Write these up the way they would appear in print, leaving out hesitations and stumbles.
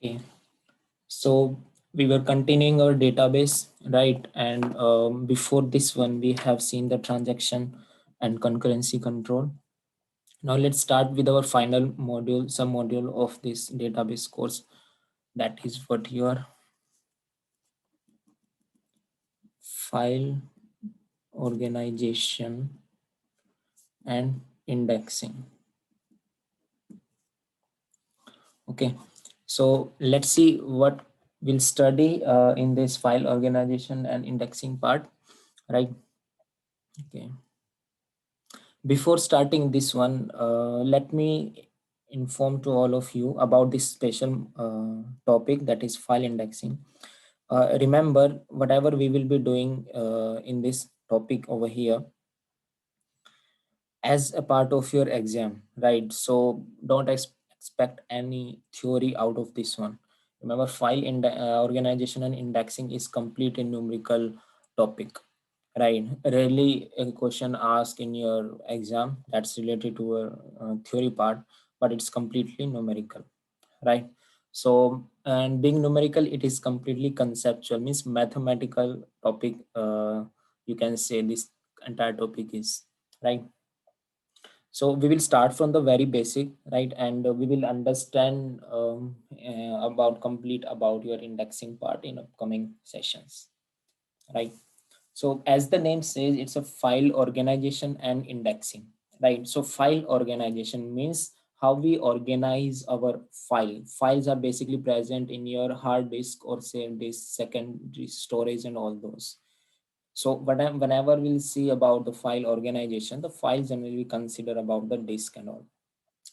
Okay, so we were continuing our database, right? And before this one, we have seen the transaction and concurrency control. Now let's start with our final module, some module of this database course. That is what your file organization and indexing. Okay, so let's see what we'll study in this file organization and indexing part, right? Okay. Before starting this one, let me inform to all of you about this special topic, that is file indexing. Remember, whatever we will be doing in this topic over here as a part of your exam, right? So don't expect any theory out of this one. Remember, organization and indexing is completely numerical topic, right? Rarely a question asked in your exam that's related to a theory part, but it's completely numerical, right? So, and being numerical, it is completely conceptual, means mathematical topic. You can say this entire topic is, right? So we will start from the very basic, right? And we will understand about complete about your indexing part in upcoming sessions, right? So as the name says, it's a file organization and indexing, right? So file organization means how we organize our file. Files are basically present in your hard disk or say disk, secondary storage and all those. So whenever we'll see about the file organization, the files generally consider about the disk and all,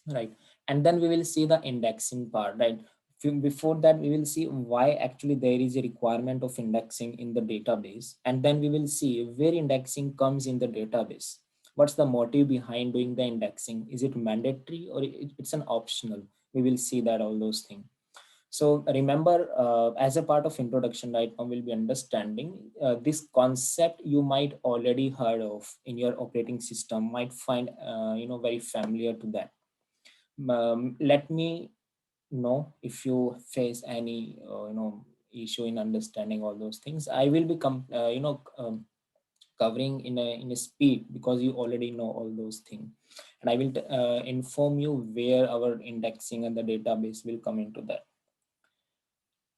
right? And then we will see the indexing part, right? Before that, we will see why actually there is a requirement of indexing in the database, and then we will see where indexing comes in the database. What's the motive behind doing the indexing? Is it mandatory or it's an optional? We will see that all those things. So remember, as a part of introduction, right now we'll be understanding this concept you might already heard of in your operating system, might find very familiar to that. Let me know if you face any issue in understanding all those things. I will be covering in a speed because you already know all those things, and I will inform you where our indexing and the database will come into that.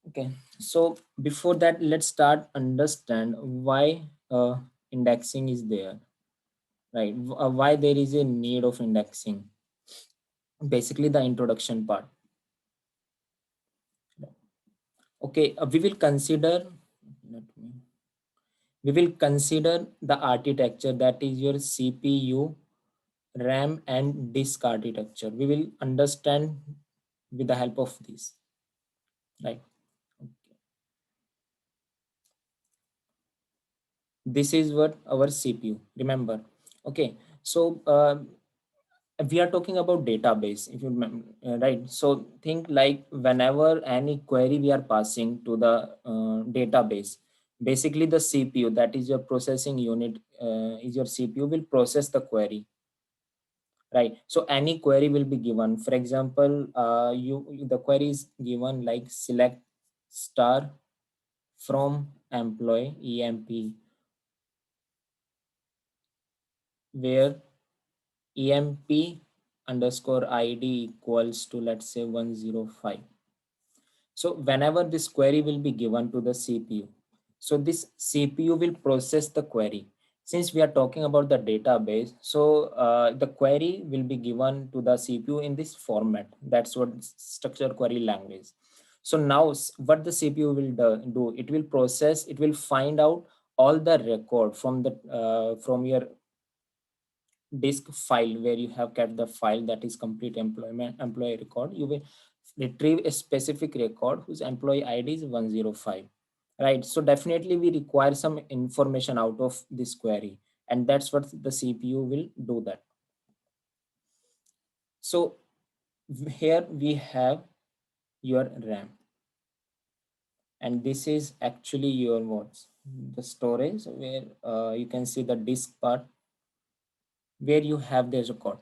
Okay, so before that, let's start understand why indexing is there, right? Why there is a need of indexing. Basically, the introduction part. Okay, let me, we will consider the architecture, that is your CPU, RAM, and disk architecture. We will understand with the help of this, right? This is what our CPU. Remember, okay. So we are talking about database, if you remember, right? So think like whenever any query we are passing to the database, basically the CPU, that is your processing unit, is your CPU will process the query, right? So any query will be given. For example, the query is given like select star from employee emp, where emp underscore id equals to, let's say, 105. So whenever this query will be given to the CPU, so this CPU will process the query. Since we are talking about the database, so the query will be given to the CPU in this format. That's what structured query language. So now what the CPU will do, it will process, it will find out all the record from your disk file where you have kept the file, that is complete employee record. You will retrieve a specific record whose employee ID is 105, right? So definitely we require some information out of this query, and that's what the CPU will do that. So here we have your RAM, and this is actually your what's the storage, where you can see the disk part where you have the record.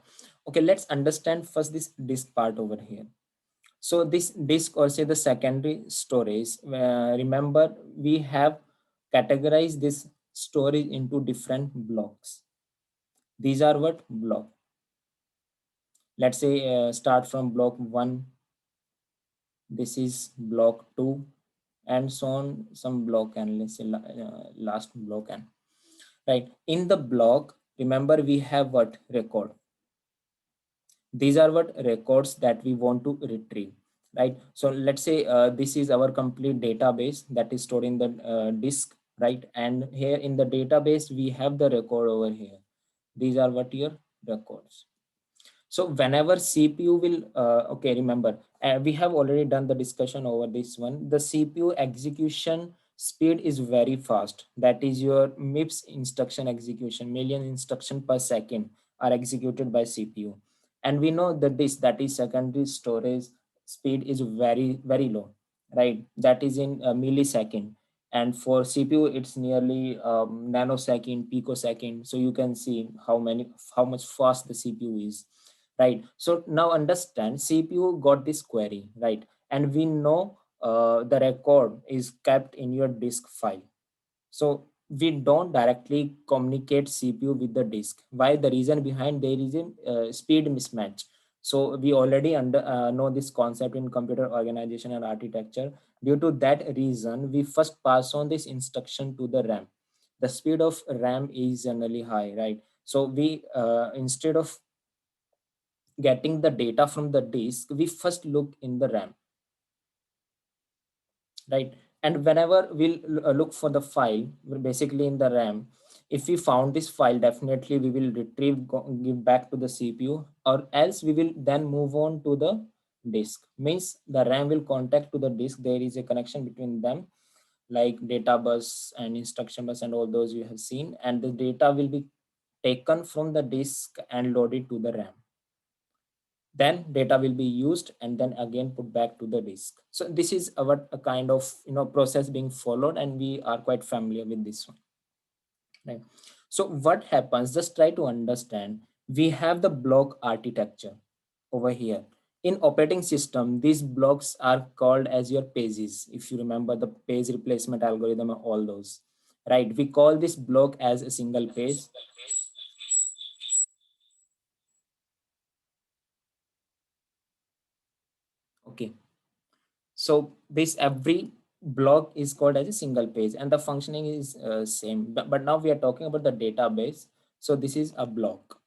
Okay, let's understand first this disk part over here. So this disk or say the secondary storage, remember we have categorized this storage into different blocks. These are what block. Let's say start from block 1, this is block 2, and so on, some block, and let's say last block. And right in the block, remember we have what record. These are what records that we want to retrieve, right? So let's say this is our complete database that is stored in the disk, right? And here in the database we have the record over here. These are what your records. So whenever CPU will, okay, remember, we have already done the discussion over this one. The CPU execution speed is very fast. That is your MIPS instruction execution, million instruction per second are executed by CPU. And we know that this, that is secondary storage speed is very, very low, right? That is in a millisecond. And for CPU, it's nearly nanosecond, picosecond. So you can see how much fast the CPU is, right? So now understand, CPU got this query, right? And we know the record is kept in your disk file. So we don't directly communicate CPU with the disk. Why? The reason behind, there is a speed mismatch. So we already know this concept in computer organization and architecture. Due to that reason, we first pass on this instruction to the RAM. The speed of RAM is generally high, right? So we instead of getting the data from the disk, we first look in the RAM, right? And whenever we'll look for the file, basically in the RAM, if we found this file, definitely we will retrieve, give back to the CPU, or else we will then move on to the disk. Means the RAM will contact to the disk. There is a connection between them, like data bus and instruction bus and all those you have seen, and the data will be taken from the disk and loaded to the RAM. Then data will be used and then again put back to the disk. So this is our a kind of process being followed, and we are quite familiar with this one, right? So what happens, just try to understand, we have the block architecture over here. In operating system, these blocks are called as your pages. If you remember the page replacement algorithm and all those, right? We call this block as a single page. Okay. So this every block is called as a single page, and the functioning is same. But now we are talking about the database. So this is a block.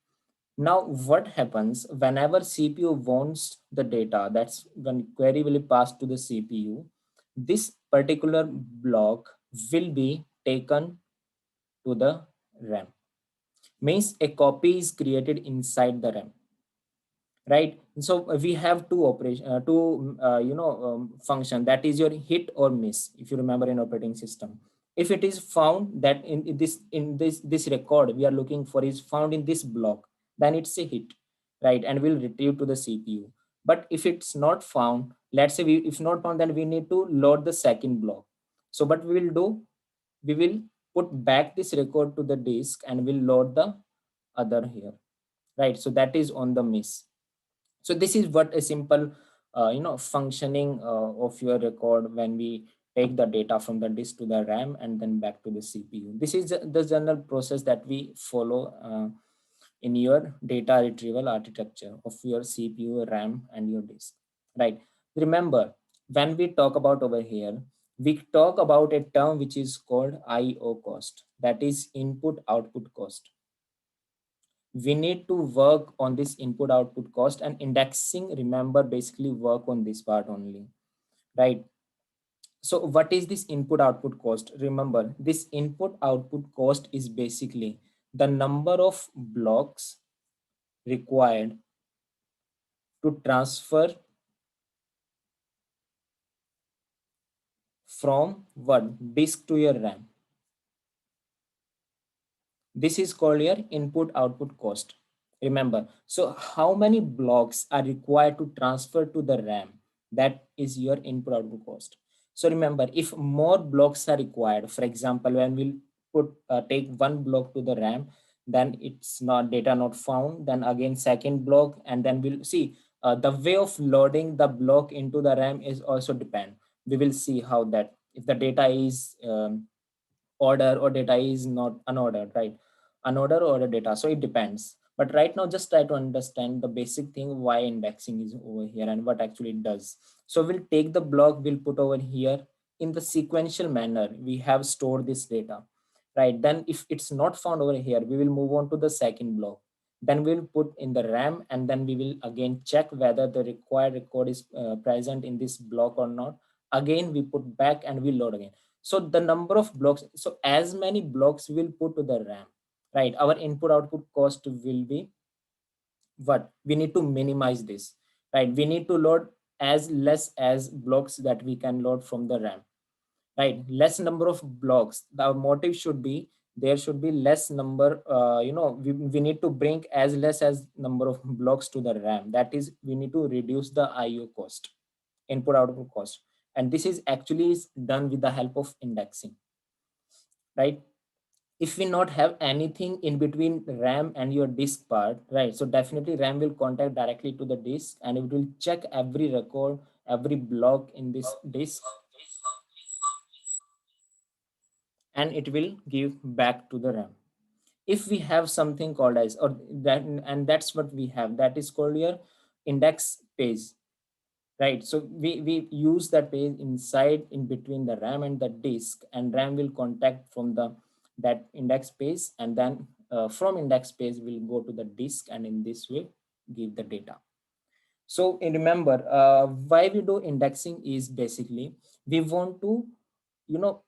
Now what happens whenever CPU wants the data? That's when query will be passed to the CPU. This particular block will be taken to the RAM. Means a copy is created inside the RAM, right? So we have two operation two function, that is your hit or miss. If you remember in operating system, if it is found that in this record we are looking for is found in this block, then it's a hit, right? And we'll retrieve to the CPU. But if it's not found, let's say if not found, then we need to load the second block. So what we will do, we will put back this record to the disk and we'll load the other here, right? So that is on the miss. So this is what a simple functioning of your record when we take the data from the disk to the RAM and then back to the CPU. This is the general process that we follow in your data retrieval architecture of your CPU, RAM, and your disk, right? Remember, when we talk about over here, we talk about a term which is called IO cost, that is input output cost. We need to work on this input output cost, and indexing, remember, basically work on this part only, right? So what is this input output cost? Remember, this input output cost is basically the number of blocks required to transfer from what disk to your RAM. This is called your input output cost. Remember, so how many blocks are required to transfer to the RAM? That is your input output cost. So remember, if more blocks are required, for example, when we'll take one block to the RAM, then it's not data not found, then again second block, and then we'll see The way of loading the block into the RAM is also depend. We will see how that, if the data is order or data is not unordered, right? Unordered or ordered data. So it depends. But right now, just try to understand the basic thing why indexing is over here and what actually it does. So we'll take the block, we'll put over here in the sequential manner. We have stored this data, right? Then if it's not found over here, we will move on to the second block. Then we'll put in the RAM, and then we will again check whether the required record is present in this block or not. Again, we put back and we load again. So the number of blocks, so as many blocks we'll put to the RAM, right? Our input output cost will be what? We need to minimize this, right? We need to load as less as blocks that we can load from the RAM, right? Less number of blocks. The motive should be there should be less number, we need to bring as less as number of blocks to the RAM. That is, we need to reduce the IO cost, input output cost. And this is actually is done with the help of indexing, right? If we not have anything in between RAM and your disk part, right? So definitely RAM will contact directly to the disk and it will check every record, every block in this disk, and it will give back to the RAM. If we have something called as, or that, and that's what we have, that is called your index page, right? So we use that page inside in between the RAM and the disk, and RAM will contact from the that index page, and then from index page will go to the disk, and in this way give the data. So remember, why we do indexing is basically we want to,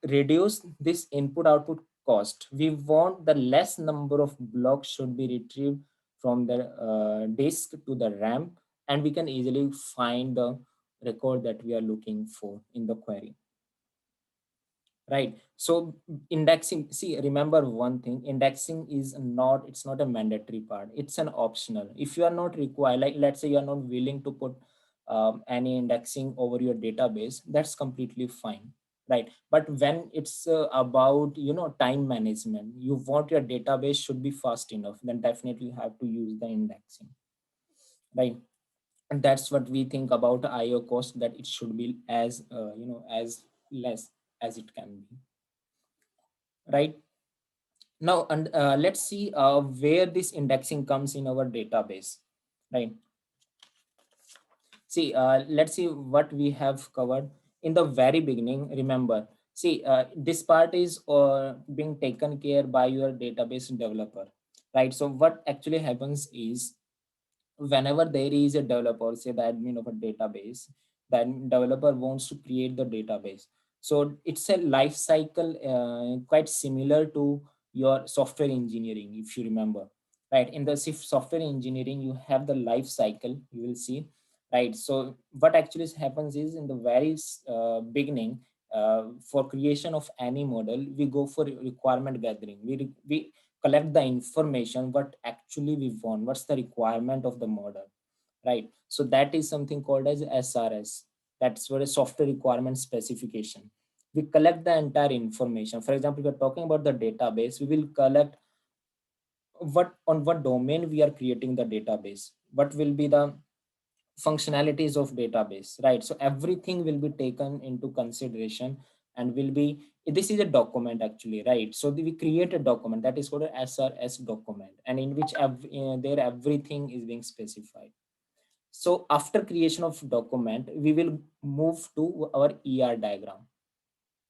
reduce this input output cost. We want the less number of blocks should be retrieved from the disk to the RAM, and we can easily find the record that we are looking for in the query, right? So indexing, see, remember one thing, indexing is not, it's not a mandatory part, it's an optional. If you are not required, like let's say you are not willing to put any indexing over your database, that's completely fine, right? But when it's about, time management, you want your database should be fast enough, then definitely you have to use the indexing, right? And that's what we think about IO cost, that it should be as as less as it can be, right? Now, and let's see where this indexing comes in our database, right? See, let's see what we have covered in the very beginning. Remember, see, this part is being taken care by your database developer, right? So what actually happens is, whenever there is a developer, say the admin of a database, then developer wants to create the database. So it's a life cycle quite similar to your software engineering, if you remember, right? In the software engineering, you have the life cycle, you will see, right? So what actually happens is, in the very beginning, for creation of any model, we go for requirement gathering. We collect the information what actually we want, what's the requirement of the model, right? So that is something called as SRS. That's what a software requirement specification. We collect the entire information. For example, we're talking about the database, we will collect what, on what domain we are creating the database, what will be the functionalities of database, right? So everything will be taken into consideration, and will be, this is a document actually, right? So we create a document that is called a SRS document, and in which there everything is being specified. So after creation of document, we will move to our diagram.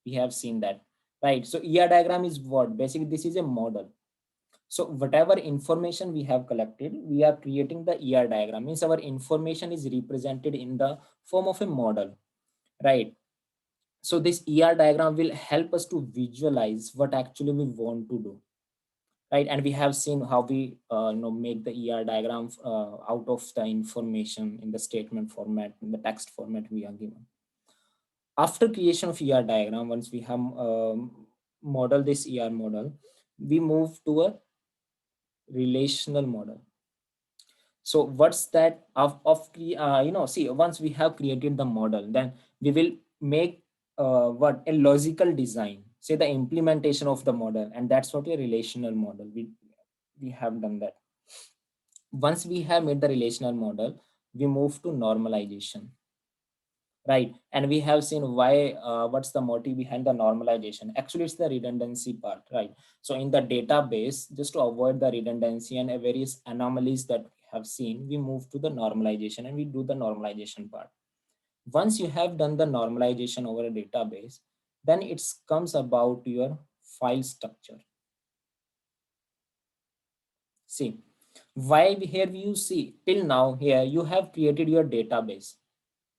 We have seen that, right? So diagram is what? Basically, this is a model. So whatever information we have collected, we are creating the diagram. Means our information is represented in the form of a model, right? So this diagram will help us to visualize what actually we want to do, right? And we have seen how we make the diagram out of the information in the statement format, in the text format we are given. After creation of diagram, once we have model this model, we move to a relational model. So what's that see, once we have created the model, then we will make what a logical design, say the implementation of the model, and that's what a relational model. We have done that. Once we have made the relational model, we move to normalization, right? And we have seen why, what's the motive behind the normalization. Actually, it's the redundancy part, right? So in the database, just to avoid the redundancy and various anomalies that we have seen, we move to the normalization and we do the normalization part. Once you have done the normalization over a database, then it comes about your file structure. See, why here you see till now here you have created your database,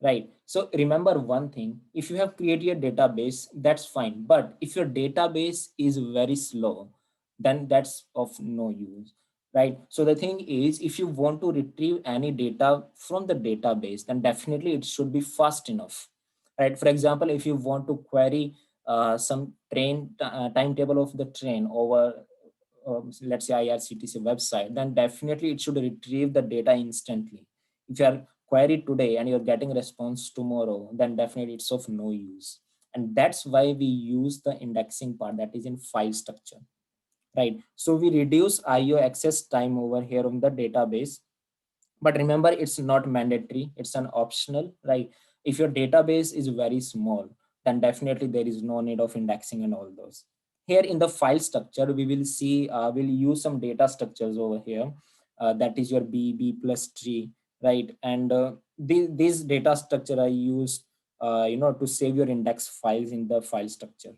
right? So remember one thing, if you have created a database, that's fine. But if your database is very slow, then that's of no use, right? So the thing is, if you want to retrieve any data from the database, then definitely it should be fast enough, right? For example, if you want to query some timetable of the train over, let's say IRCTC website, then definitely it should retrieve the data instantly. If you are query today and you're getting response tomorrow, then definitely it's of no use. And that's why we use the indexing part, that is in file structure, right? So we reduce IO access time over here on the database. But remember, it's not mandatory, it's an optional, right? If your database is very small, then definitely there is no need of indexing and all those. Here in the file structure, we will see, we'll use some data structures over here. That is your b plus tree, right? And these data structure are used to save your index files in the file structure,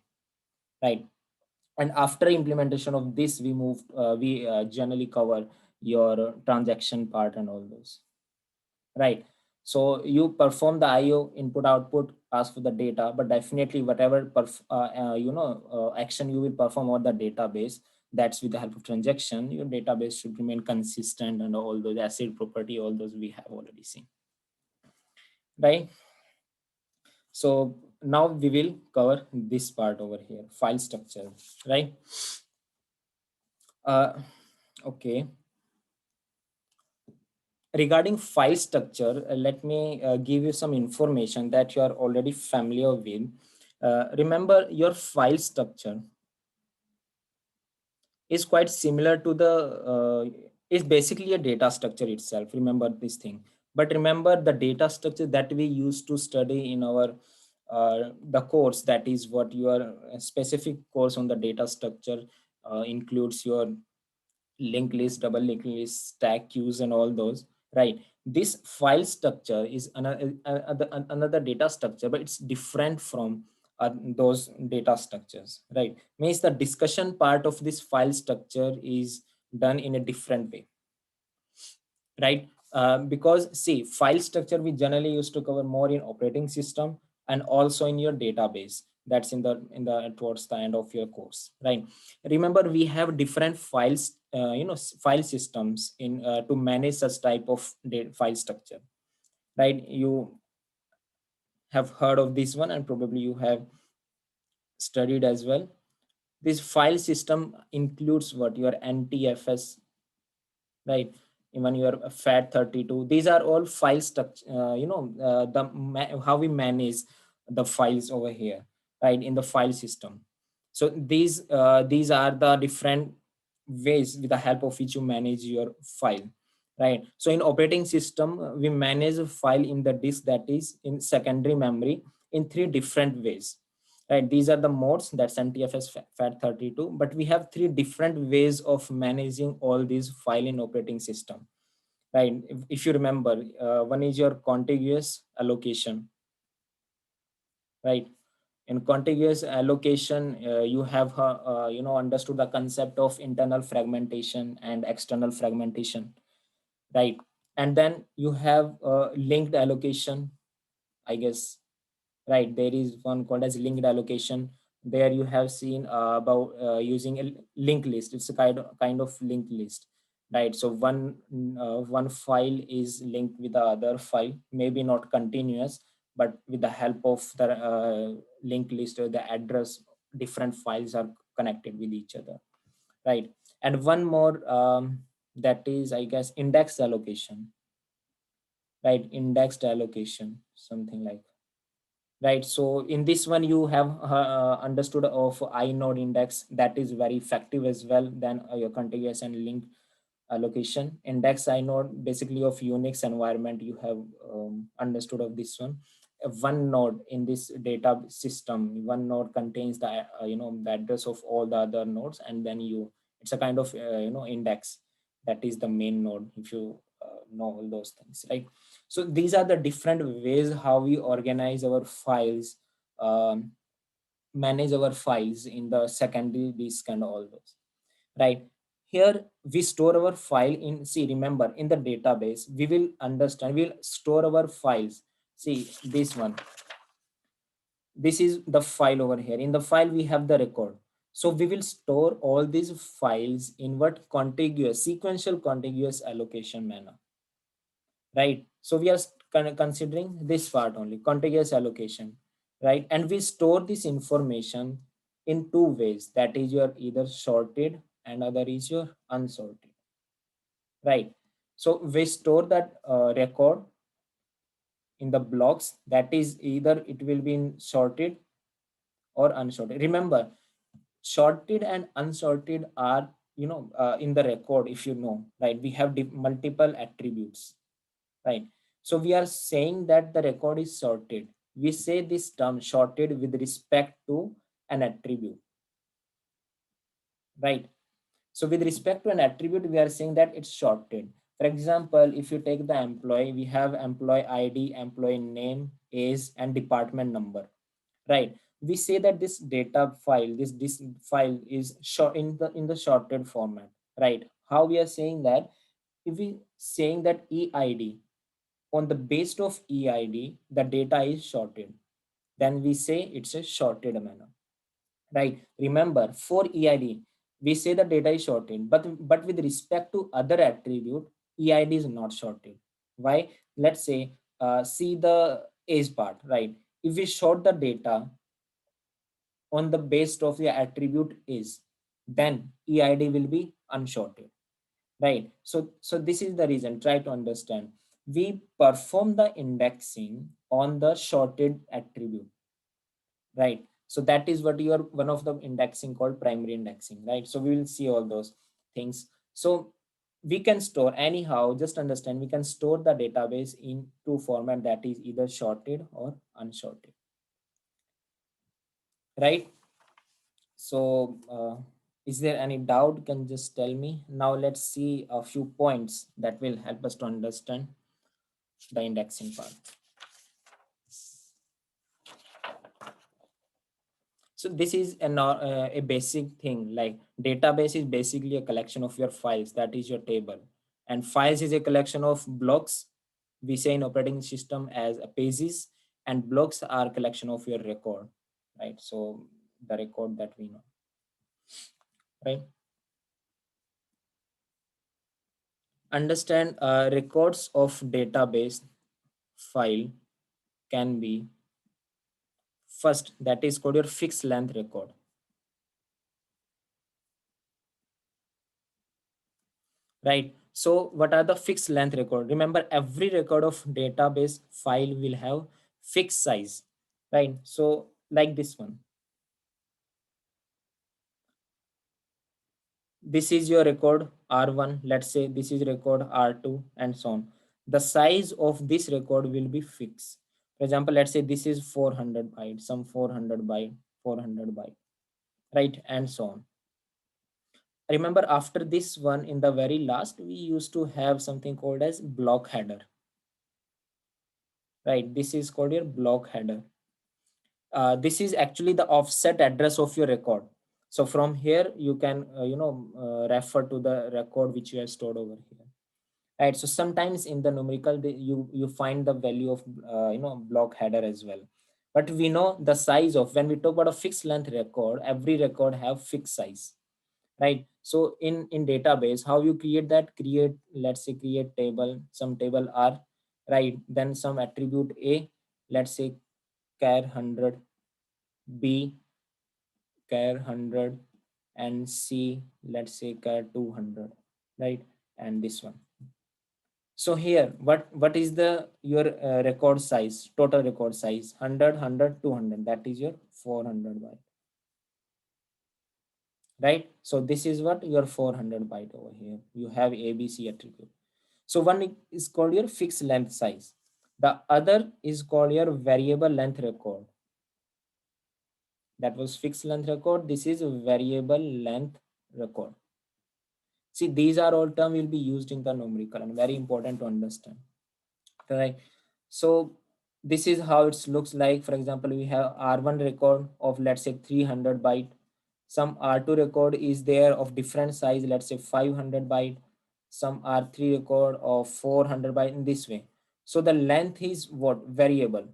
right? And after implementation of this, we generally cover your transaction part and all those, right? So you perform the IO input output, ask for the data, but definitely whatever action you will perform on the database, that's with the help of transaction, your database should remain consistent, and all those ACID property, all those we have already seen, right? So now we will cover this part over here, file structure, right? uh, okay. Regarding file structure, let me give you some information that you are already familiar with. Remember, your file structure is quite similar to the, is basically a data structure itself. Remember this thing. But remember the data structure that we used to study in our the course, that is what your specific course on the data structure includes your linked list, double linked list, stack queues, and all those, right? This file structure is another data structure, but it's different from those data structures, right? Means the discussion part of this file structure is done in a different way, right? Because see, file structure we generally used to cover more in operating system and also in your database. That's in the towards the end of your course, right? Remember, we have different files, file systems in to manage such type of file structure, right? You have heard of this one and probably you have studied as well. This file system includes what your NTFS, right? Even your FAT32, these are all file structure, how we manage the files over here, right, in the file system. So these are the different ways with the help of which you manage your file, right? So in operating system, we manage a file in the disk, that is in secondary memory, in three different ways, right? These are the modes, that's NTFS, FAT32, but we have three different ways of managing all these file in operating system, right? If you remember, one is your contiguous allocation, right? In contiguous allocation, you have understood the concept of internal fragmentation and external fragmentation, right? And then you have linked allocation, I guess, right? There is one called as linked allocation. There you have seen about using a linked list. It's a kind of linked list, right? So one file is linked with the other file, maybe not continuous, but with the help of the linked list or the address, different files are connected with each other, right? And one more, that is, I guess, index allocation, right? Indexed allocation, something like, right? So in this one you have understood of inode index, that is very effective as well than your contiguous and linked. allocation. Index inode basically of Unix environment, you have understood of this one. One node in this data system, one node contains the the address of all the other nodes, and then it's a kind of index. That is the main node, if you know all those things, right? So these are the different ways how we organize our files, um, manage our files in the secondary disk and all those, right? Here we store our file in, see, remember, in the database we will understand, we'll store our files. See this one, this is the file over here. In the file we have the record, so we will store all these files in what, contiguous, sequential contiguous allocation manner, right? So we are considering this part only, contiguous allocation, right? And we store this information in two ways, that is your either sorted and other is your unsorted, right? So we store that record in the blocks, that is either it will be in sorted or unsorted. Remember, sorted and unsorted are, in the record, if you know, right, we have multiple attributes, right? So we are saying that the record is sorted. We say this term sorted with respect to an attribute, right? So with respect to an attribute, we are saying that it's sorted. For example, if you take the employee, we have employee ID, employee name, age, and department number, right? We say that this data file, this file is short in the sorted format, right? How we are saying that? If we saying that EID, on the base of EID, the data is sorted, then we say it's a sorted manner, right? Remember, for EID, we say the data is sorted, but with respect to other attribute, EID is not sorted. Why? Let's say, see the age part, right? If we sort the data on the base of the attribute is, then EID will be unsorted, right? So this is the reason. Try to understand. We perform the indexing on the sorted attribute, right? So that is what your one of the indexing called primary indexing, right? So we will see all those things. So we can store anyhow, just understand, we can store the database in two format, that is either sorted or unsorted, right? So is there any doubt? You can just tell me. Now let's see a few points that will help us to understand the indexing part. So this is a basic thing, like database is basically a collection of your files, that is your table, and files is a collection of blocks, we say in operating system as pages, and blocks are collection of your record, right? So the record that we know, right? Understand, records of database file can be, first, that is called your fixed length record, right? So what are the fixed length record? Remember, every record of database file will have fixed size, right? So like this one, this is your record R1, let's say this is record R2, and so on. The size of this record will be fixed. For example, let's say this is 400 bytes, some 400 byte, 400 byte, right? And so on. Remember, after this one, in the very last, we used to have something called as block header, right? This is called your block header. This is actually the offset address of your record. So from here you can refer to the record which you have stored over here, right? So sometimes in the numerical you find the value of block header as well, but we know the size of, when we talk about a fixed length record, every record have fixed size, right? So in database, how you create that? Create, let's say, create table, some table R, right? Then some attribute A, let's say char 100, B char 100, and C, let's say char 200, right? And this one. So here, what is the your record size, total record size? 100, 100, 200. That is your 400 byte. right? So this is what your 400 byte over here. You have ABC attribute. So one is called your fixed length size. The other is called your variable length record. That was fixed length record. This is variable length record. See, these are all terms will be used in the numerical and very important to understand. Right. So this is how it looks like. For example, we have R1 record of let's say 300 byte. Some R2 record is there of different size, let's say 500 byte. Some R3 record of 400 byte in this way. So the length is what variable.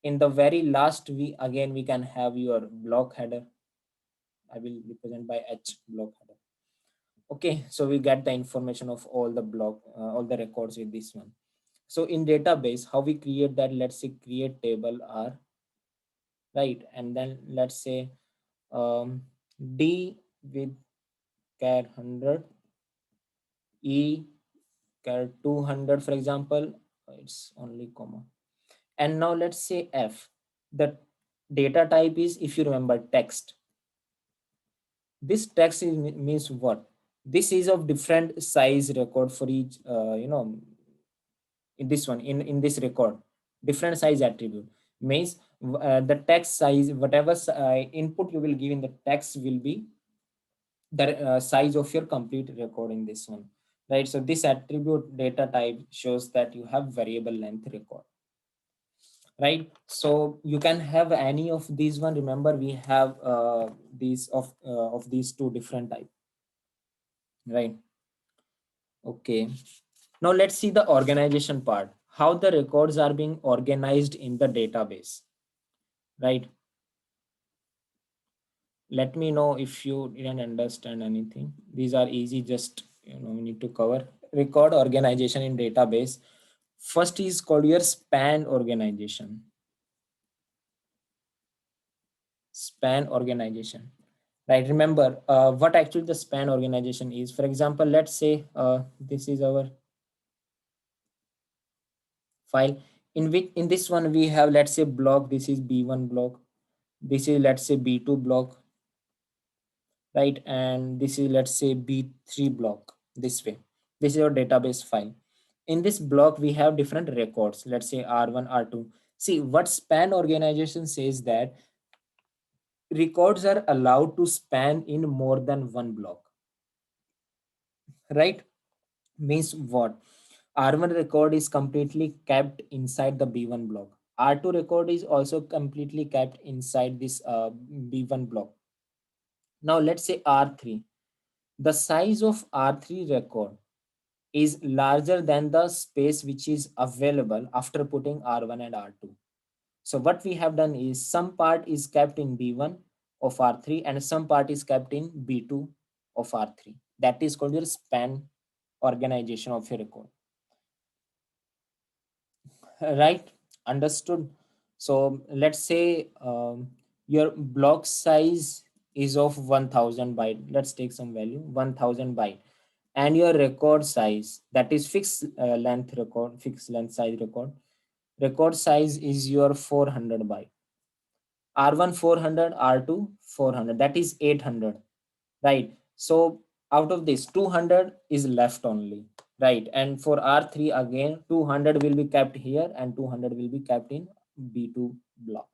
In the very last, we can have your block header. I will represent by H block header. Okay, so we get the information of all the all the records with this one. So in database, how we create that? Let's say create table R, right? And then let's say D with char 100, E char 200, for example. It's only comma. And now let's say F. The data type is, if you remember, text. This text means what? This is of different size record for each, in this one, in this record, different size attribute means the text size, whatever input you will give in the text will be the size of your complete record in this one, right? So this attribute data type shows that you have variable length record, right? So you can have any of these one. Remember, we have these of these two different type, right? Okay, now let's see the organization part, how the records are being organized in the database, right? Let me know if you didn't understand anything. These are easy, just we need to cover. Record organization in database. First is called your span organization. Span organization, right? Remember what actually the span organization is. For example, let's say this is our file, in which in this one we have, let's say, block. This is B1 block, this is, let's say, B2 block, right? And this is, let's say, B3 block. This way, this is your database file. In this block we have different records, let's say R1, R2. See, what span organization says that records are allowed to span in more than one block, right? Means what? R1 record is completely kept inside the B1 block. R2 record is also completely kept inside this B1 block. Now let's say R3. The size of R3 record is larger than the space which is available after putting R1 and R2. So what we have done is some part is kept in B1 of R3 and some part is kept in B2 of R3. That is called your span organization of your record. Right? Understood? So let's say your block size is of 1000 byte. Let's take some value, 1000 byte. And your record size, that is fixed length record, fixed length size record size is your 400 byte. R1 400, R2 400, that is 800, right? So out of this 200 is left only, right? And for R3 again 200 will be kept here and 200 will be kept in B2 block,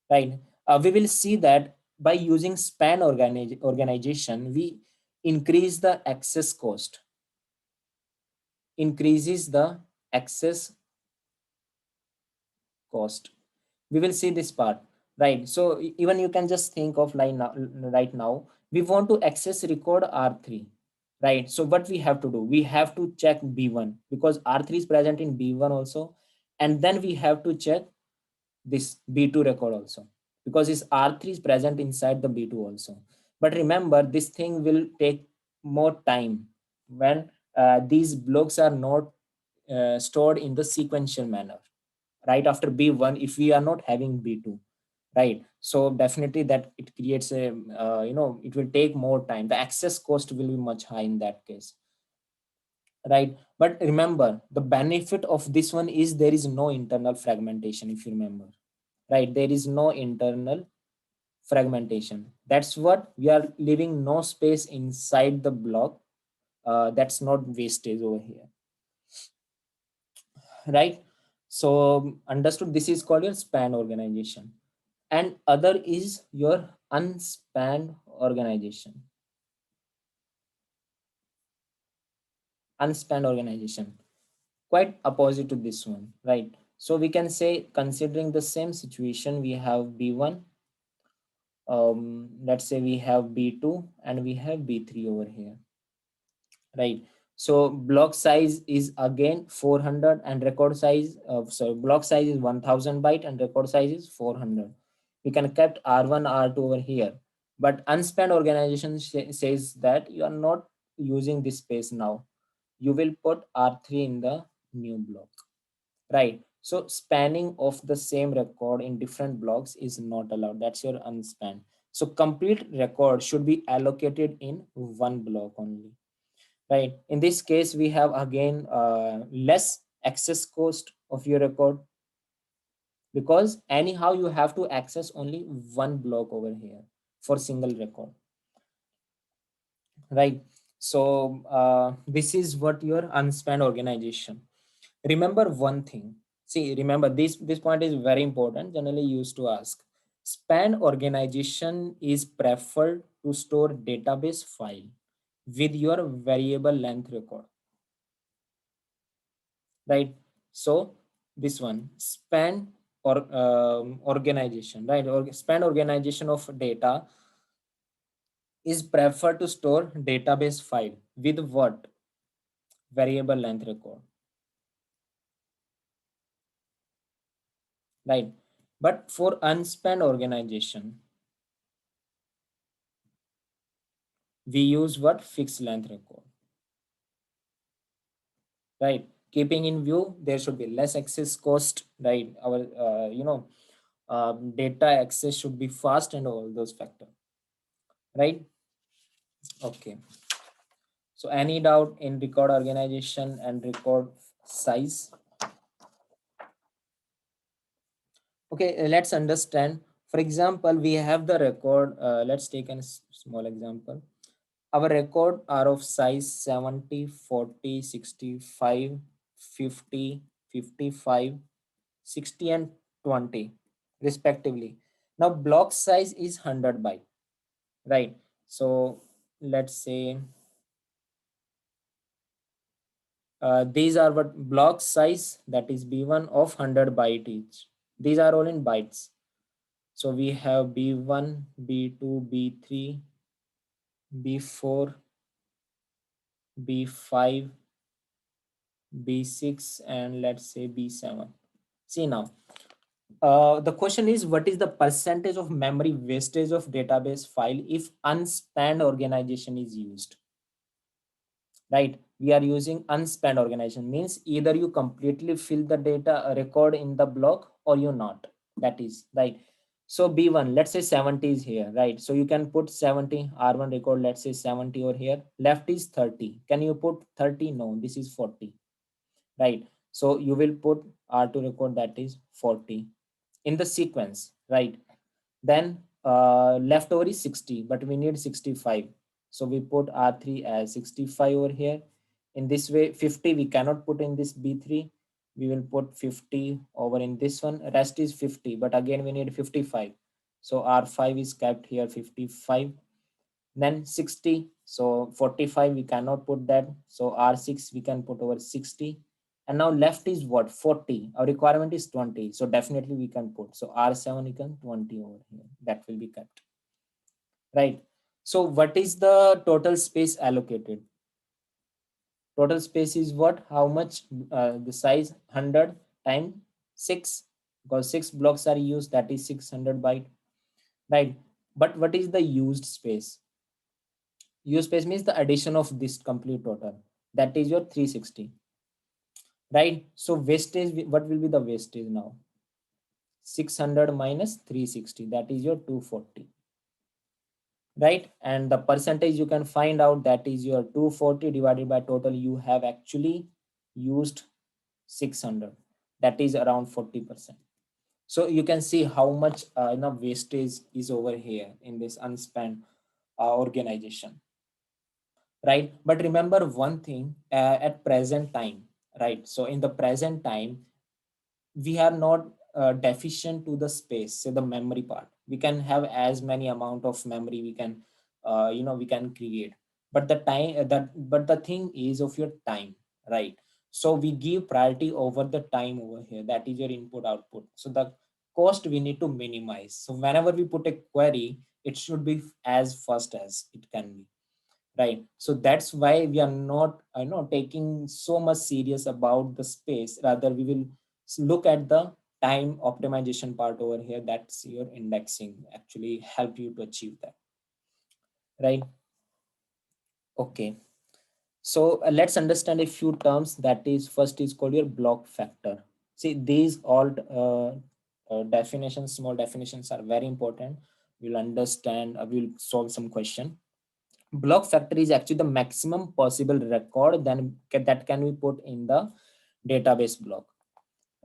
right? We will see that by using span organization we increase the access cost, increases the access cost. We will see this part, right? So even you can just think of line now, right now we want to access record R3, right? So what we have to do, we have to check B1 because R3 is present in B1 also, and then we have to check this B2 record also because this R3 is present inside the B2 also. But remember, this thing will take more time when these blocks are not stored in the sequential manner, right after B1 if we are not having B2, right? So definitely that it creates a it will take more time, the access cost will be much high in that case, right? But remember, the benefit of this one is there is no internal fragmentation, if you remember, right? There is no internal fragmentation. That's what we are leaving no space inside the block. That's not wastage over here, right? So understood, this is called your span organization. And other is your unspanned organization. Unspanned organization, quite opposite to this one, right? So we can say, considering the same situation, we have B1, let's say we have B2 and we have B3 over here, right? So block size is again 400 and record size of, so block size is 1000 byte and record size is 400. We can kept R1 R2 over here, but unspanned organization says that you are not using this space now, you will put R3 in the new block, right? So spanning of the same record in different blocks is not allowed. That's your unspanned. So complete record should be allocated in one block only, right? In this case, we have again less access cost of your record, because anyhow you have to access only one block over here for single record, right? So this is what your unspanned organization. Remember one thing. See, remember this point is very important, generally used to ask. Span organization is preferred to store database file with your variable length record, right? So this one, span or organization, right? Or span organization of data is preferred to store database file with what? Variable length record, right? But for unspanned organization, we use what? Fixed length record, right? Keeping in view, there should be less access cost, right? Our data access should be fast and all those factors, right? Okay. So any doubt in record organization and record size? Okay, let's understand. For example, we have the record. Let's take a small example. Our record are of size 70, 40, 65, 50, 55, 60 and 20 respectively. Now block size is 100 byte, right? So let's say these are what block size, that is B1 of 100 byte each. These are all in bytes. So we have B1, B2, B3, B4, B5, B6, and let's say B7. See now, the question is, what is the percentage of memory wastage of database file if unspanned organization is used? Right, we are using unspanned organization, means either you completely fill the data record in the block or you not. That is right. So B1, let's say 70 is here, right? So you can put 70 R1 record, let's say 70 over here. Left is 30. Can you put 30? No, this is 40, right? So you will put R2 record, that is 40 in the sequence, right? Then leftover is 60, but we need 65. So we put R3 as 65 over here. In this way, 50 we cannot put in this B3. We will put 50 over in this one. Rest is 50, but again we need 55. So R5 is kept here 55. Then 60. So 45 we cannot put that. So R6 we can put over 60. And now left is what? 40. Our requirement is 20. So definitely we can put. So R7 we can 20 over here. That will be kept. Right. So what is the total space allocated? Total space is what? How much the size? 100 times 6, because 6 blocks are used, that is 600 byte. Right. But what is the used space? Used space means the addition of this complete total. That is your 360. Right. So wastage, what will be the wastage now? 600 minus 360, that is your 240. Right. And the percentage you can find out, that is your 240 divided by total you have actually used 600, that is around 40%. So you can see how much wastage is over here in this unspent organization, right? But remember one thing, at present time, right? So in the present time, we are not deficient to the space, so the memory part. We can have as many amount of memory we can, we can create. But the time but the thing is of your time, right? So we give priority over the time over here. That is your input output. So the cost we need to minimize. So whenever we put a query, it should be as fast as it can be, right? So that's why we are not taking so much serious about the space. Rather, we will look at the time optimization part over here. That's your indexing actually help you to achieve that, right? Okay, so let's understand a few terms. That is, first is called your block factor. See, these all definitions, small definitions are very important. We'll understand, we'll solve some question. Block factor is actually the maximum possible record then that can be put in the database block,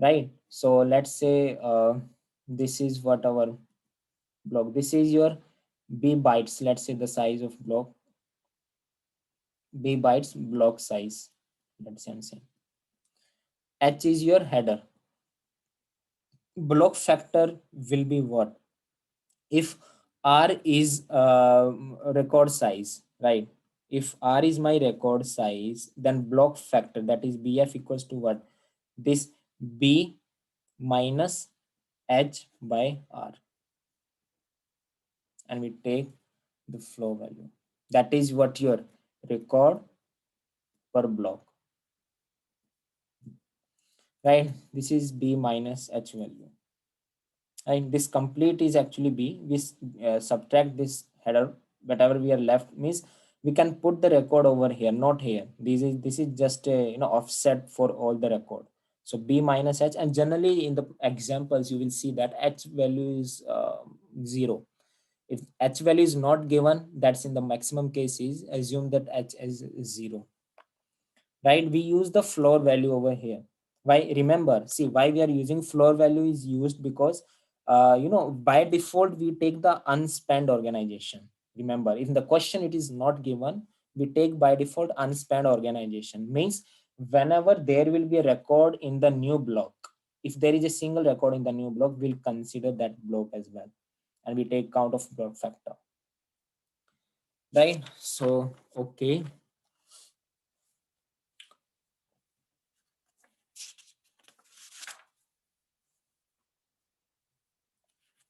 right? So let's say this is what our block, this is your b bytes. Let's say the size of block, b bytes block size. That's insane. H is your header. Block factor will be what? If R is record size, right? If R is my record size, then block factor, that is BF, equals to what? This B minus H by R, and we take the flow value. That is what your record per block, right? This is B minus H value. And this complete is actually B. We subtract this header, whatever we are left means we can put the record over here, not here. This is just a offset for all the record. So B minus H, and generally in the examples you will see that H value is 0. If H value is not given, that's in the maximum cases, assume that H is 0, right? We use the floor value over here. Why? Remember, see, why we are using floor value is used because by default we take the unspent organization. Remember, in the question it is not given, we take by default unspent organization. Means whenever there will be a record in the new block, if there is a single record in the new block, we'll consider that block as well, and we take count of block factor, right? So okay.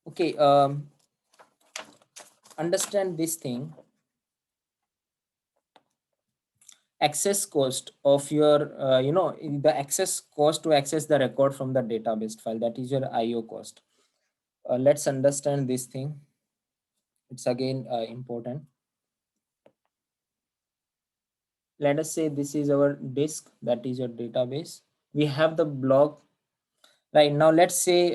Okay, understand this thing. Access cost of your the access cost to access the record from the database file, that is your IO cost. Let's understand this thing. It's again important. Let us say this is our disk, that is your database. We have the block. Right now, let's say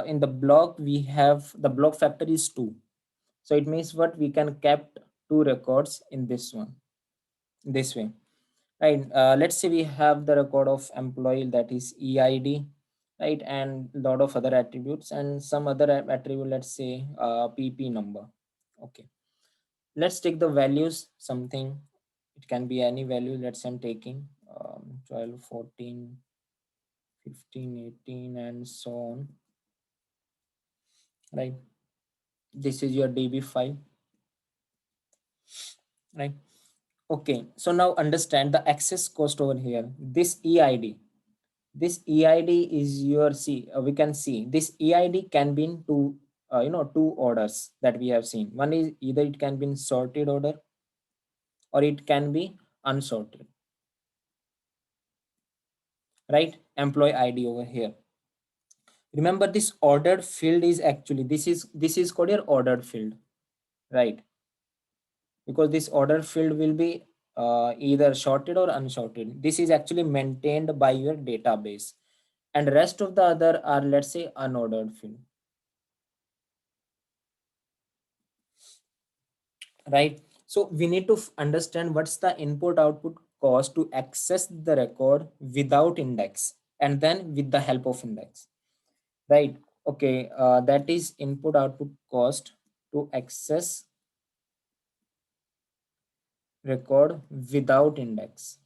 in the block we have the block factor is 2. So it means what? We can kept 2 records in this one, this way. Right. Let's say we have the record of employee, that is EID, right, and a lot of other attributes and some other attribute. Let's say PP number. Okay. Let's take the values. Something. It can be any value. Let's say I'm taking 12, 14, 15, 18, and so on. Right. This is your DB file. Right. Okay. So now understand the access cost over here. This EID. This EID is your, see, we can see this EID can be in two orders that we have seen. One is either it can be in sorted order or it can be unsorted, right? Employee ID over here. Remember, this ordered field is actually, this is called your ordered field, right? Because this ordered field will be either sorted or unsorted. This is actually maintained by your database, and rest of the other are, let's say, unordered field, right? So we need to understand what's the input output cost to access the record without index and then with the help of index, right? Okay, that is input output cost to access record without index.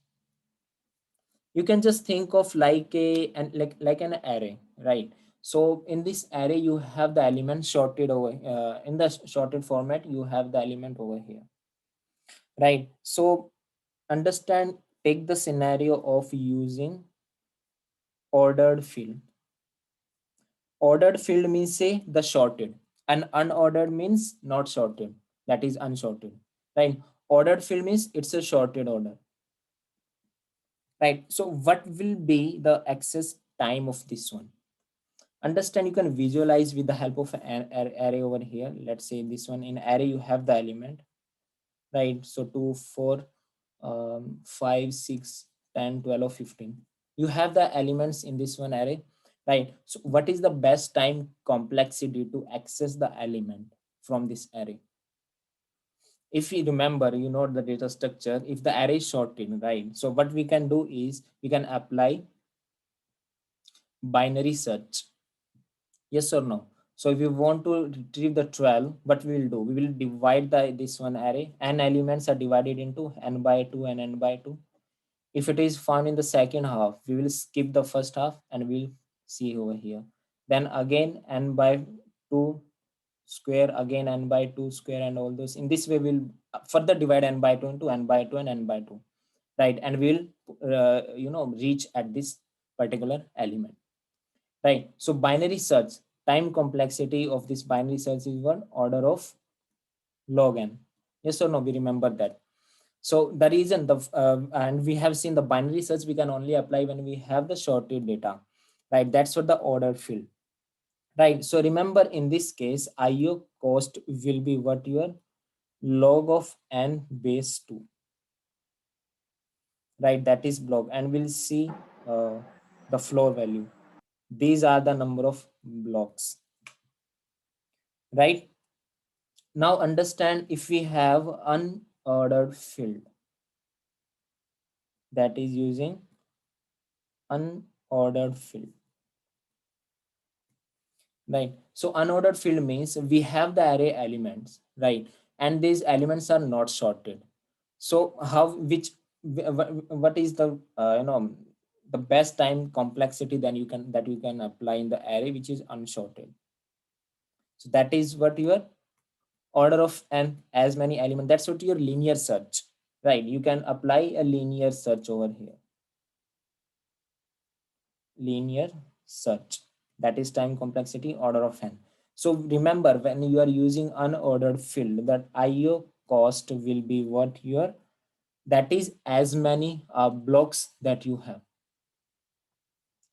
You can just think of like like an array, right? So in this array you have the element sorted over in the sorted format. You have the element over here, right? So understand, take the scenario of using ordered field. Ordered field means say the sorted, and unordered means not sorted, that is unsorted, right? Ordered field means it's a sorted order, right? So what will be the access time of this one? Understand, you can visualize with the help of an array over here. Let's say this one, in array you have the element, right? So 2 4 5 6 10 12 or 15, you have the elements in this one array, right? So what is the best time complexity to access the element from this array? If you remember, you know the data structure, if the array is sorted, right? So what we can do is we can apply binary search. Yes or no? So if you want to retrieve the 12, what we will do? We will divide this one array. N elements are divided into n by 2 and n by 2. If it is found in the second half, we will skip the first half and we'll see over here. Then again n by 2 square, again n by 2 square, and all those. In this way, we'll further divide n by 2 into n by 2 and n by 2, right? And we'll reach at this particular element. Right. So binary search, time complexity of this binary search is one order of log n. Yes or no? We remember that. So the reason and we have seen the binary search we can only apply when we have the sorted data, right? That's what the order field, right? So remember, in this case, IO cost will be what your log of n base 2, right? That is block, and we'll see the floor value. These are the number of blocks, right? Now understand, if we have unordered field, that is using unordered field, right? So unordered field means we have the array elements, right? And these elements are not sorted. So how, what is the the best time complexity then you can apply in the array which is unsorted? So that is what your order of n as many element, that's what your linear search, right? You can apply a linear search over here. Linear search, that is time complexity order of n. So remember, when you are using unordered field, that IO cost will be what your, that is as many blocks that you have,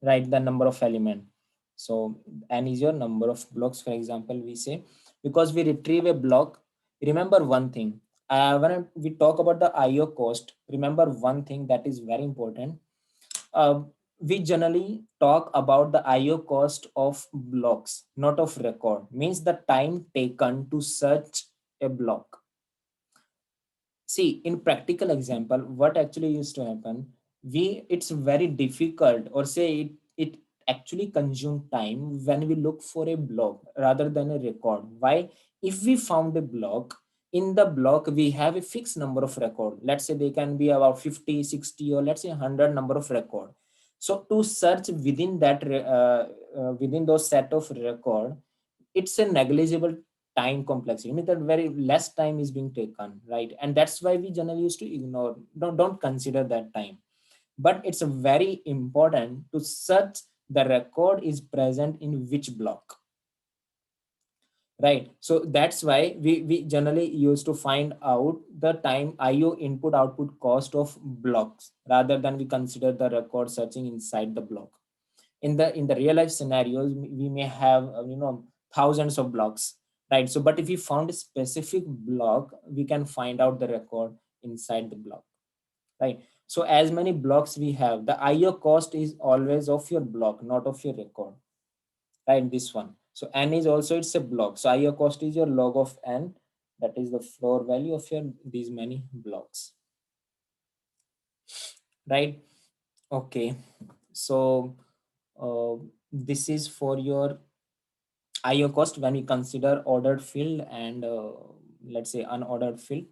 right? The number of element. So n is your number of blocks. For example, we say, because we retrieve a block, remember one thing, we talk about the IO cost, remember one thing that is very important. uh, we generally talk about the IO cost of blocks, not of record. Means the time taken to search a block. See, in practical example, what actually used to happen, it's very difficult, or say it actually consume time when we look for a block rather than a record. Why? If we found a block, in the block we have a fixed number of record. Let's say they can be about 50, 60, or let's say 100 number of record. So to search within within those set of record, it's a negligible time complexity. I mean that very less time is being taken, right? And that's why we generally used to ignore, don't consider that time. But it's very important to search the record is present in which block, right? So that's why we generally used to find out the time IO input output cost of blocks rather than we consider the record searching inside the block. In the real life scenarios, we may have thousands of blocks, right? So but if we found a specific block, we can find out the record inside the block, right? So as many blocks we have, the IO cost is always of your block, not of your record, right? This one. So n is also, it's a block, so IO cost is your log of n, that is the floor value of your these many blocks, right? Okay. So this is for your IO cost when we consider ordered field and let's say unordered field.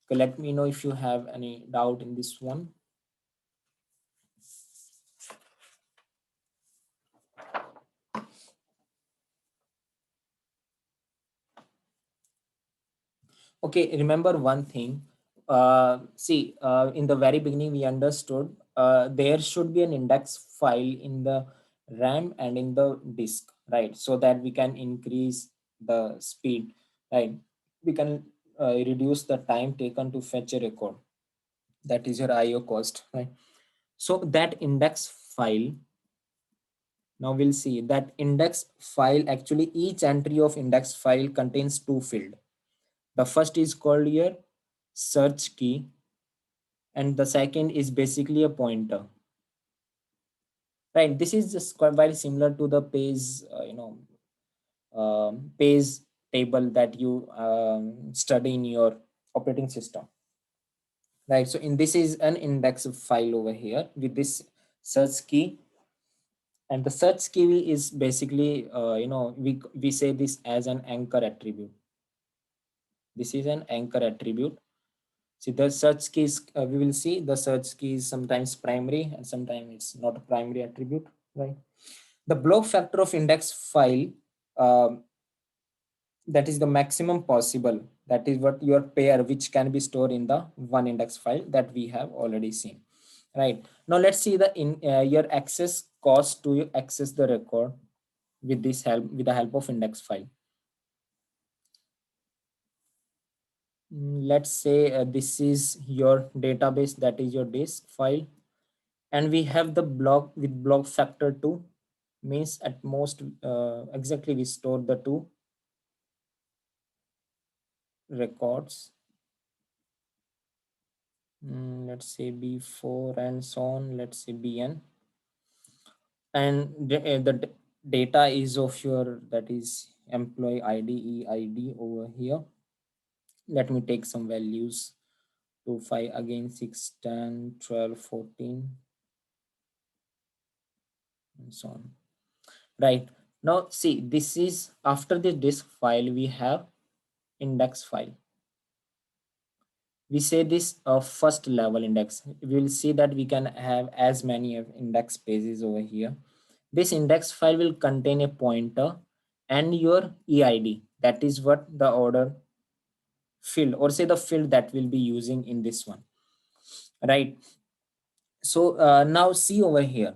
Okay, let me know if you have any doubt in this one. Okay, remember one thing. See, in the very beginning, we understood there should be an index file in the RAM and in the disk, right? So that we can increase the speed, right? We can reduce the time taken to fetch a record. That is your IO cost, right? So that index file, now we'll see that index file, actually each entry of index file contains two fields. The first is called your search key, and the second is basically a pointer, right? This is just quite very similar to the page page table that you study in your operating system, right? So in this is an index file over here with this search key, and the search key is basically we say this as an anchor attribute. This is an anchor attribute. See the search keys, we will see the search key is sometimes primary and sometimes it's not a primary attribute, right? The block factor of index file, um, that is the maximum possible. That is what your pair which can be stored in the one index file that we have already seen, right? Now let's see the your access cost to access the record with this help with the help of index file. Let's say this is your database, that is your disk file, and we have the block with block factor 2, means at most exactly we store the two records. Let's say b4 and so on, let's say bn, and the data is of your, that is employee id eid over here. Let me take some values, 2 5 again, 6 10 12 14 and so on, right? Now see, this is after the disk file we have index file. We say this first level index. We will see that we can have as many of index pages over here. This index file will contain a pointer and your EID. That is what the order field, or say the field that we'll be using in this one, right? So now see over here,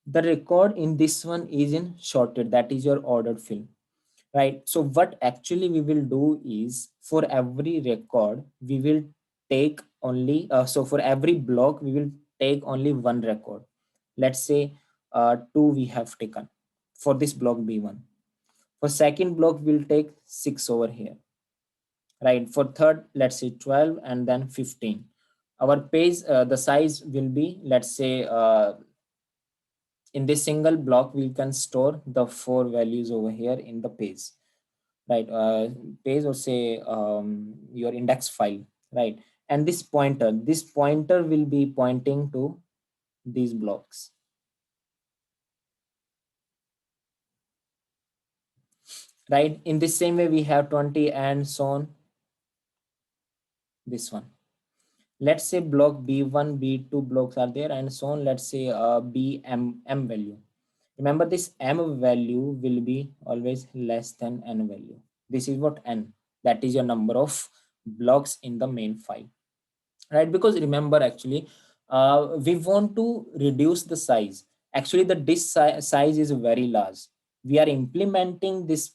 the record in this one is in sorted. That is your ordered field, right? So what actually we will do is for every record we will take only so for every block we will take only one record. Let's say two we have taken for this block b1. For second block we'll take six over here, right? For third, let's say 12 and then 15. Our page the size will be, let's say in this single block we can store the four values over here in the page, right? Page, or say your index file, right? And this pointer will be pointing to these blocks, right? In the same way we have 20 and so on. This one, let's say block b1 b2 blocks are there and so on. Let's say b m value. Remember this m value will be always less than n value. This is what n, that is your number of blocks in the main file, right? Because remember actually we want to reduce the size. Actually the disk size is very large. We are implementing this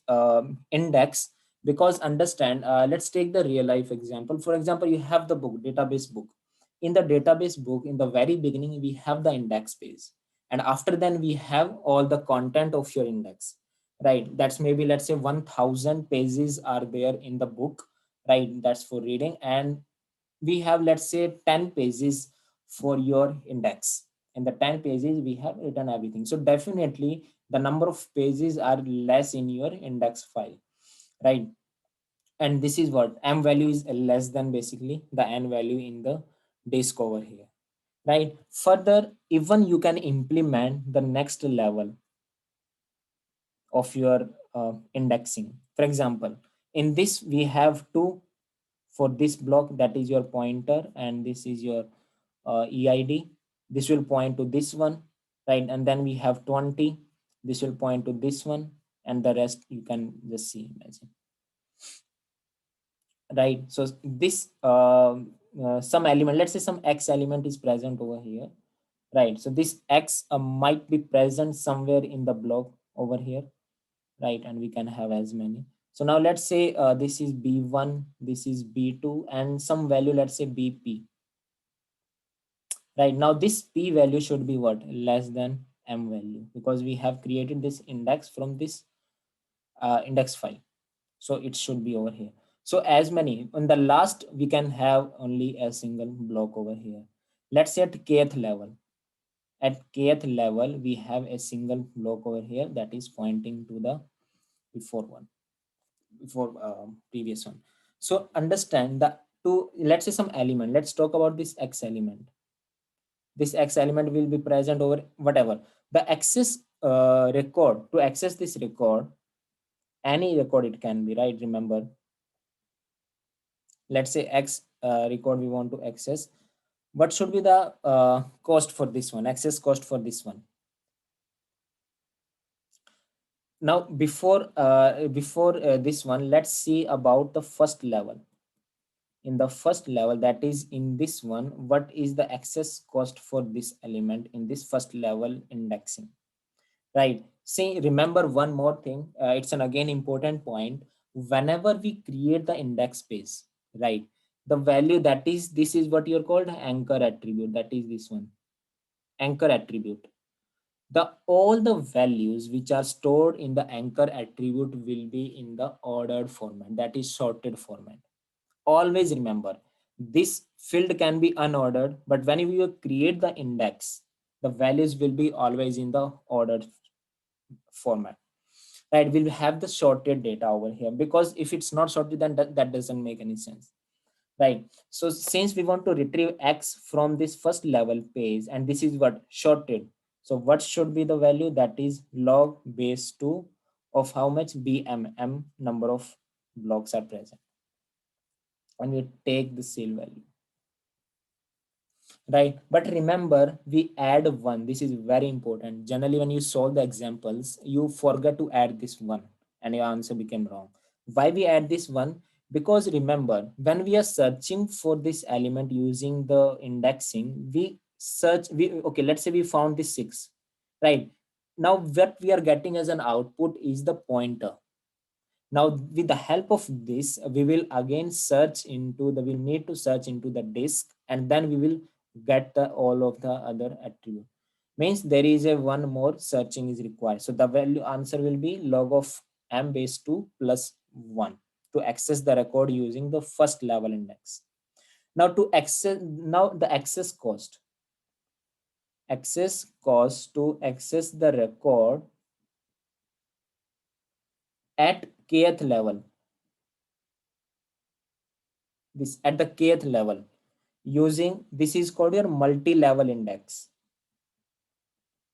index because understand, let's take the real life example. For example, you have the book, database book. In the database book, in the very beginning we have the index page, and after then we have all the content of your index, right? That's maybe, let's say 1000 pages are there in the book, right? That's for reading. And we have, let's say 10 pages for your index. In the 10 pages we have written everything, so definitely the number of pages are less in your index file, right? And this is what m value is less than basically the n value in the disk over here, right? Further, even you can implement the next level. of your indexing. For example, in this we have two for this block, that is your pointer, and this is your EID. This will point to this one, right? And then we have 20. This will point to this one, and the rest you can just see, imagine, right? So this some element, let's say some X element is present over here, right? So this X might be present somewhere in the block over here, right? And we can have as many. So now let's say this is B1, this is B2, and some value, let's say BP, right? Now this P value should be what? Less than M value, because we have created this index from this index file. So it should be over here. So as many, on the last, we can have only a single block over here. Let's say at kth level. At kth level, we have a single block over here that is pointing to the before one. Before previous one. So understand the two, let's say some element, let's talk about this X element. This X element will be present over whatever the access record. To access this record, any record it can be, right? Remember, let's say X record we want to access. What should be the cost for this one, access cost for this one? Now before this one, let's see about the first level. In the first level, that is in this one, what is the access cost for this element in this first level indexing, right? See, remember one more thing, it's an again important point. Whenever we create the index space, right, the value, that is, this is what you're called anchor attribute, that is this one, anchor attribute. The all the values which are stored in the anchor attribute will be in the ordered format, that is sorted format. Always remember, this field can be unordered, but when you create the index, the values will be always in the ordered format, right? We'll have the sorted data over here, because if it's not sorted, then that doesn't make any sense, right? So since we want to retrieve X from this first level page, and this is what sorted, so what should be the value? That is log base 2 of how much? BMM, number of blocks are present, and we take the sale value, right? But remember, we add one. This is very important. Generally, when you solve the examples, you forget to add this one, and your answer became wrong. Why we add this one? Because remember, when we are searching for this element using the indexing, we search, okay, let's say we found this 6, right? Now what we are getting as an output is the pointer. Now with the help of this, we will again search into the, we need to search into the disk, and then we will get the all of the other attribute. Means there is a one more searching is required. So the value answer will be log of M base 2 plus 1 to access the record using the first level index. Now to access, now the access cost to access the record at kth level, this at the kth level, using, this is called your multi-level index.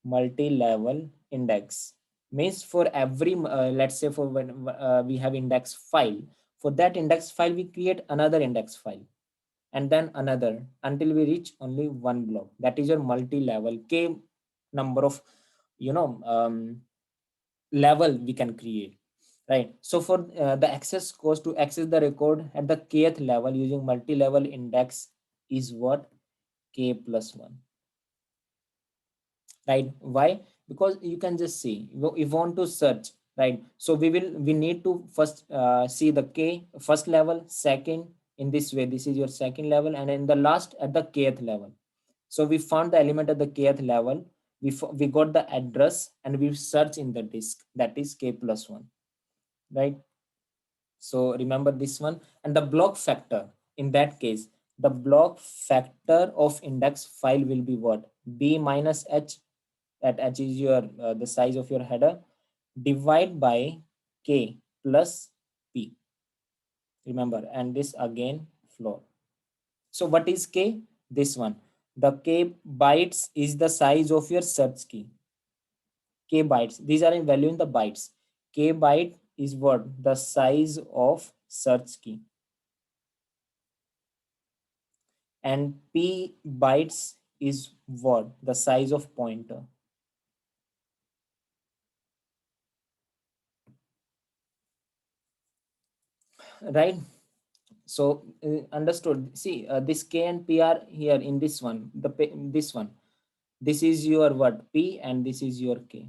Multi-level index means for every let's say for when we have index file, for that index file we create another index file, and then another, until we reach only one block. That is your multi-level, k number of, you know, level we can create, right? So for the access cost to access the record at the kth level using multi-level index is what? K plus 1, right? Why? Because you can just see, you want to search, right? So we need to first see the K first level, second, in this way this is your second level, and in the last at the kth level. So we found the element at the kth level, we got the address, and we search in the disk, that is K plus 1, right? So remember this one. And the block factor, in that case, the block factor of index file will be what? B minus H, that H is your the size of your header, divide by K plus P. Remember, and this again floor. So what is K? This one. The K bytes is the size of your search key. K bytes. These are in value in the bytes. K byte is what? The size of search key. And P bytes is what? The size of pointer, right? So understood. See, this K and P are here in this one, this one. This is your what? P, and this is your K,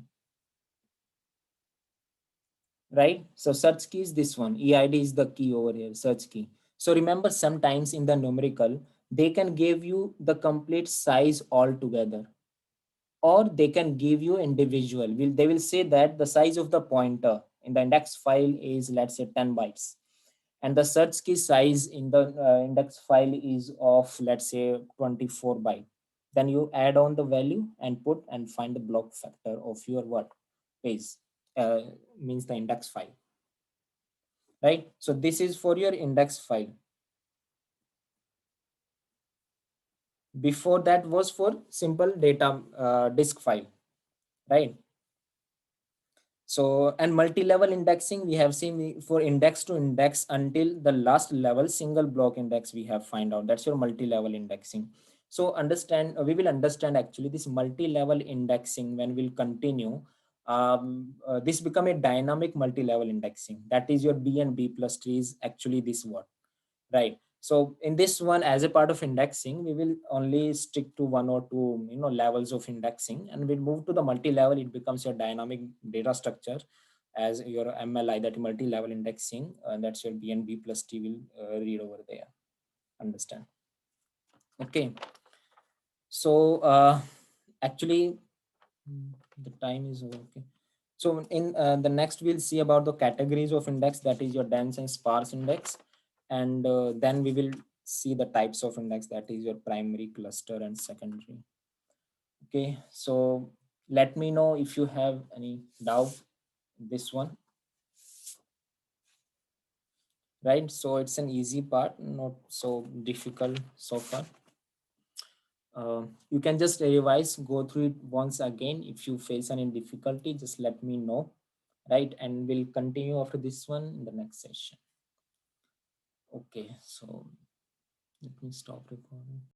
right? So search key is this one. EID is the key over here, search key. So remember, sometimes in the numerical, they can give you the complete size altogether, or they can give you individual. They will say that the size of the pointer in the index file is, let's say, 10 bytes, and the search key size in the index file is of, let's say, 24 byte. Then you add on the value and put and find the block factor of your what? Page, uh, means the index file, right? So this is for your index file. Before that was for simple data disk file, right? So, and multi-level indexing, we have seen for index to index until the last level single block index we have find out. That's your multi-level indexing. So understand, we will understand actually this multi-level indexing when we'll continue. This become a dynamic multi-level indexing. That is your B and B plus tree is actually this what, right? So in this one, as a part of indexing, we will only stick to one or two, levels of indexing, and we'll move to the multi-level. It becomes your dynamic data structure as your MLI, that multi-level indexing, and that's your BNB plus T will read over there. Understand? Okay. So actually, the time is over. Okay. So in the next, we'll see about the categories of index, that is your dense and sparse index. And then we will see the types of index, that is your primary, cluster, and secondary. Okay, so let me know if you have any doubt in this one, right? So it's an easy part, not so difficult so far. You can just revise, go through it once again. If you face any difficulty, just let me know, right? And we'll continue after this one in the next session. Okay, so let me stop recording.